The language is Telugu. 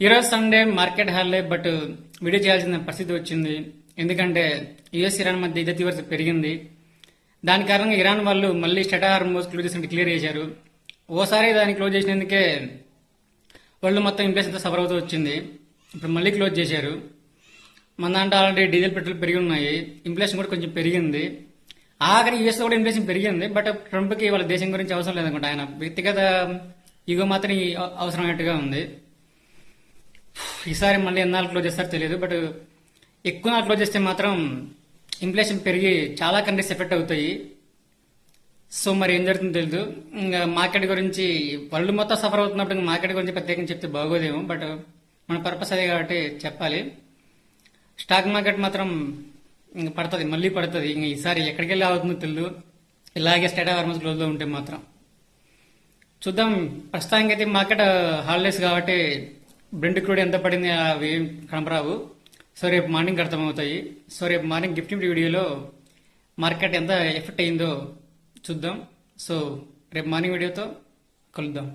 ఈరోజు Sunday market holiday but video చేయాల్సిన పరిస్థితి వచ్చింది. ఎందుకంటే యుఎస్ ఇరాన్ మధ్య యుద్ధ తీవ్రత పెరిగింది. దాని కారణంగా ఇరాన్ వాళ్ళు మళ్ళీ స్టేట్ హార్మోజ్ క్లోజ్ చేసి క్లియర్ చేశారు. ఓసారి దాన్ని క్లోజ్ చేసినందుకే వరల్డ్ మొత్తం ఇన్ఫ్లేషన్ అంతా సఫర్ అవుతూ వచ్చింది. ఇప్పుడు మళ్ళీ క్లోజ్ చేశారు. మన దాంట్లో ఆల్రెడీ డీజిల్ పెట్రోల్ పెరిగి ఉన్నాయి. ఇన్ఫ్లేషన్ కూడా కొంచెం పెరిగింది. ఆఖరి యుఎస్ కూడా ఇన్ఫ్లేషన్ పెరిగింది. బట్ ట్రంప్కి వాళ్ళ దేశం గురించి అవసరం లేదనుకుంటా. ఆయన వ్యక్తిగత ఈగో మాత్రం అవసరమైనట్టుగా ఉంది. ఈసారి మళ్ళీ ఎన్నాళ్ళు క్లోజ్ చేస్తారో తెలియదు. బట్ ఎక్కువ నాళ్ళు క్లోజ్ చేస్తే మాత్రం ఇన్ఫ్లేషన్ పెరిగి చాలా కంట్రీస్ ఎఫెక్ట్ అవుతాయి. సో మరి ఏం జరుగుతుందో తెలియదు. ఇంకా మార్కెట్ గురించి వరల్డ్ మొత్తం సఫర్ అవుతున్నప్పుడు ఇంకా మార్కెట్ గురించి ప్రత్యేకంగా చెప్తే బాగోదేమో. బట్ మన పర్పస్ అదే కాబట్టి చెప్పాలి. స్టాక్ మార్కెట్ మాత్రం ఇంక పడుతుంది, మళ్ళీ పడుతుంది. ఇంక ఈసారి ఎక్కడికి వెళ్ళి అవుతుందో తెలియదు. ఇలాగే స్టేట్ హార్మోన్స్ క్లోజ్లో ఉంటే మాత్రం చూద్దాం. ప్రస్తుతానికి అయితే మార్కెట్ హాలిడేస్ కాబట్టి బ్రెంట్ క్రూడ్ ఎంత పడింది అవి కనపరావు. సో రేపు మార్నింగ్ అర్థమవుతాయి. సో రేపు మార్నింగ్ గిఫ్ట్ వీడియోలో మార్కెట్ ఎంత ఎఫెక్ట్ అయిందో చూద్దాం. సో రేపు మార్నింగ్ వీడియోతో కలుద్దాం.